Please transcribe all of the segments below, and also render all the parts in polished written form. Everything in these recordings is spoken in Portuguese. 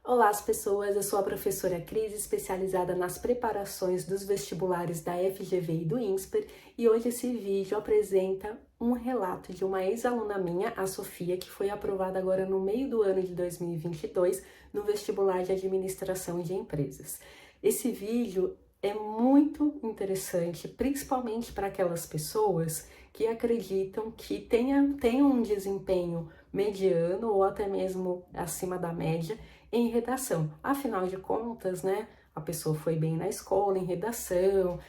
Olá, as pessoas! Eu sou a professora Cris, especializada nas preparações dos vestibulares da FGV e do INSPER, e hoje esse vídeo apresenta um relato de uma ex-aluna minha, a Sofia, que foi aprovada agora no meio do ano de 2022 no vestibular de administração de empresas. Esse vídeo é muito interessante, principalmente para aquelas pessoas que acreditam que tenham um desempenho mediano ou até mesmo acima da média em redação. Afinal de contas, né, a pessoa foi bem na escola, em redação,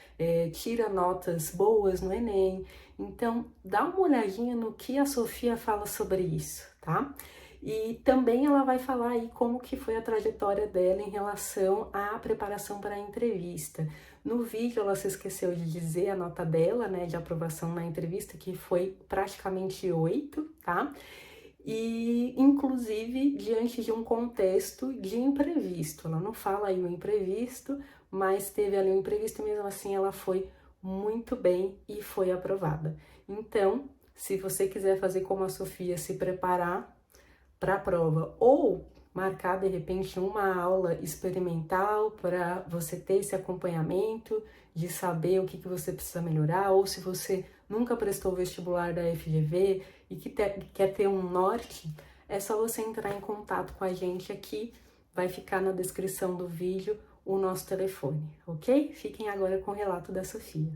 tira notas boas no Enem. Então, dá uma olhadinha no que a Sofia fala sobre isso, tá? E também ela vai falar aí como que foi a trajetória dela em relação à preparação para a entrevista. No vídeo ela se esqueceu de dizer a nota dela, né, de aprovação na entrevista, que foi praticamente 8, tá? E, inclusive, diante de um contexto de imprevisto. Ela não fala aí o imprevisto, mas teve ali um imprevisto e mesmo assim ela foi muito bem e foi aprovada. Então, se você quiser fazer como a Sofia, se preparar para a prova ou marcar de repente uma aula experimental para você ter esse acompanhamento de saber o que você precisa melhorar, ou se você nunca prestou o vestibular da FGV e que quer ter um norte, é só você entrar em contato com a gente aqui, vai ficar na descrição do vídeo o nosso telefone, ok? Fiquem agora com o relato da Sofia.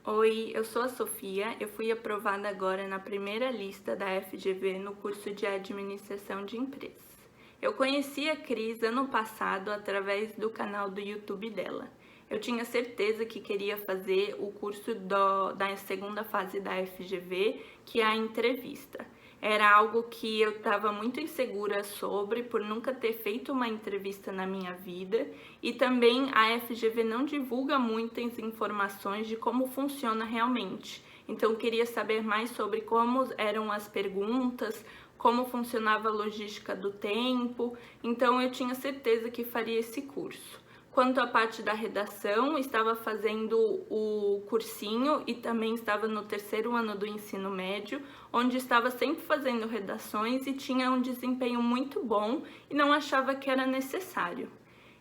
Oi, eu sou a Sofia, eu fui aprovada agora na primeira lista da FGV no curso de Administração de Empresas. Eu conheci a Cris ano passado através do canal do YouTube dela. Eu tinha certeza que queria fazer o curso da segunda fase da FGV, que é a entrevista. Era algo que eu estava muito insegura sobre, por nunca ter feito uma entrevista na minha vida, e também a FGV não divulga muitas informações de como funciona realmente. Então eu queria saber mais sobre como eram as perguntas, como funcionava a logística do tempo, então eu tinha certeza que faria esse curso. Quanto à parte da redação, estava fazendo o cursinho e também estava no terceiro ano do ensino médio, onde estava sempre fazendo redações e tinha um desempenho muito bom e não achava que era necessário.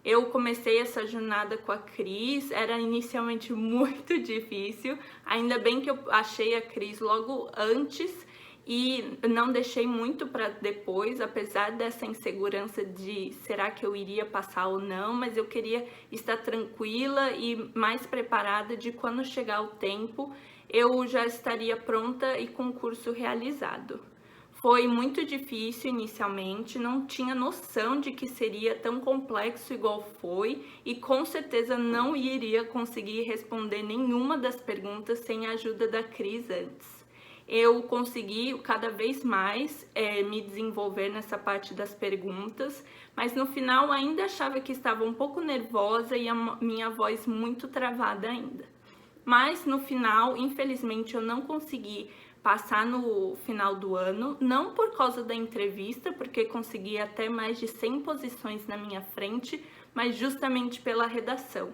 Eu comecei essa jornada com a Cris, era inicialmente muito difícil, ainda bem que eu achei a Cris logo antes e não deixei muito para depois, apesar dessa insegurança de será que eu iria passar ou não, mas eu queria estar tranquila e mais preparada de quando chegar o tempo eu já estaria pronta e com o curso realizado. Foi muito difícil inicialmente, não tinha noção de que seria tão complexo igual foi e com certeza não iria conseguir responder nenhuma das perguntas sem a ajuda da Cris antes. Eu consegui cada vez mais me desenvolver nessa parte das perguntas, mas no final ainda achava que estava um pouco nervosa e a minha voz muito travada ainda. Mas no final, infelizmente, eu não consegui passar no final do ano, não por causa da entrevista, porque consegui até mais de 100 posições na minha frente, mas justamente pela redação.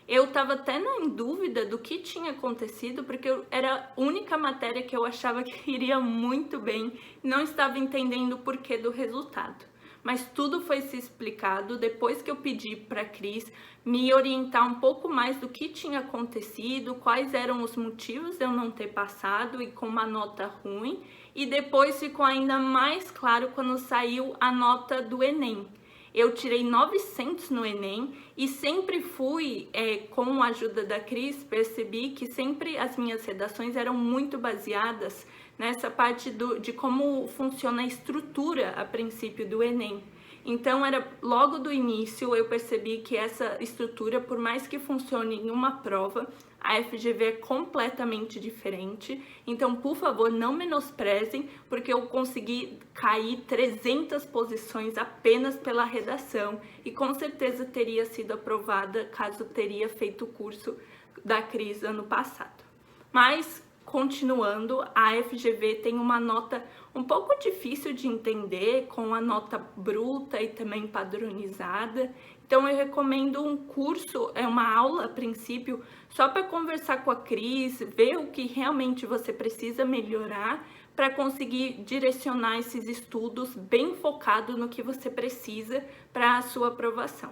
Eu estava até em dúvida do que tinha acontecido, porque era a única matéria que eu achava que iria muito bem e não estava entendendo o porquê do resultado. Mas tudo foi se explicado depois que eu pedi para a Cris me orientar um pouco mais do que tinha acontecido, quais eram os motivos de eu não ter passado e com uma nota ruim. E depois ficou ainda mais claro quando saiu a nota do Enem. Eu tirei 900 no Enem e sempre fui, com a ajuda da Cris, percebi que sempre as minhas redações eram muito baseadas nessa parte de como funciona a estrutura a princípio do Enem. Então, logo do início eu percebi que essa estrutura, por mais que funcione em uma prova, a FGV é completamente diferente. Então, por favor, não menosprezem, porque eu consegui cair 300 posições apenas pela redação e com certeza teria sido aprovada caso teria feito o curso da Cris ano passado. Mas, continuando, a FGV tem uma nota um pouco difícil de entender, com a nota bruta e também padronizada. Então eu recomendo um curso, uma aula a princípio, só para conversar com a Cris, ver o que realmente você precisa melhorar, para conseguir direcionar esses estudos bem focado no que você precisa para a sua aprovação.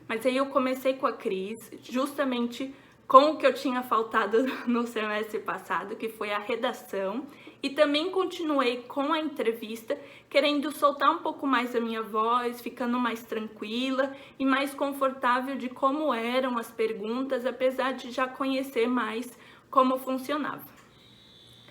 Mas aí eu comecei com a Cris, justamente com o que eu tinha faltado no semestre passado, que foi a redação, e também continuei com a entrevista, querendo soltar um pouco mais a minha voz, ficando mais tranquila e mais confortável de como eram as perguntas, apesar de já conhecer mais como funcionava.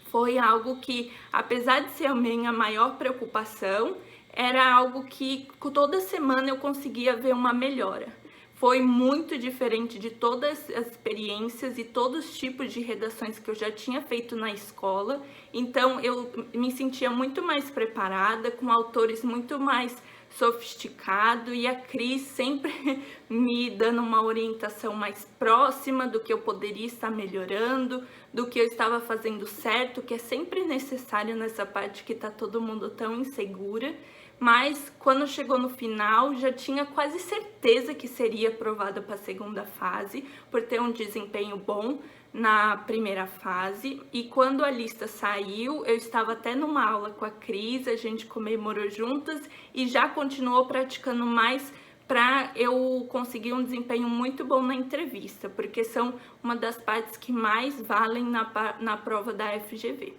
Foi algo que, apesar de ser a minha maior preocupação, era algo que toda semana eu conseguia ver uma melhora. Foi muito diferente de todas as experiências e todos os tipos de redações que eu já tinha feito na escola. Então eu me sentia muito mais preparada, com autores muito mais sofisticados, e a Cris sempre me dando uma orientação mais próxima do que eu poderia estar melhorando, do que eu estava fazendo certo, que é sempre necessário nessa parte que está todo mundo tão insegura. Mas quando chegou no final, já tinha quase certeza que seria aprovada para a segunda fase, por ter um desempenho bom na primeira fase. E quando a lista saiu, eu estava até numa aula com a Cris, a gente comemorou juntas e já continuou praticando mais para eu conseguir um desempenho muito bom na entrevista, porque são uma das partes que mais valem na prova da FGV.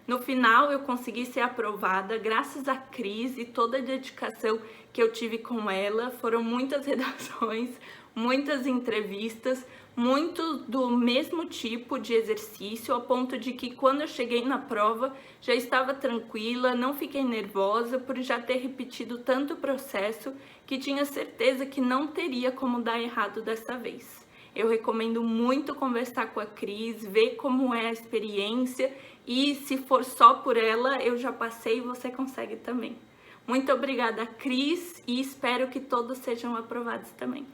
No final, eu consegui ser aprovada graças à Cris e toda a dedicação que eu tive com ela. Foram muitas redações, muitas entrevistas, muito do mesmo tipo de exercício, ao ponto de que quando eu cheguei na prova já estava tranquila, não fiquei nervosa por já ter repetido tanto o processo que tinha certeza que não teria como dar errado dessa vez. Eu recomendo muito conversar com a Cris, ver como é a experiência, e se for só por ela, eu já passei e você consegue também. Muito obrigada, Cris, e espero que todos sejam aprovados também.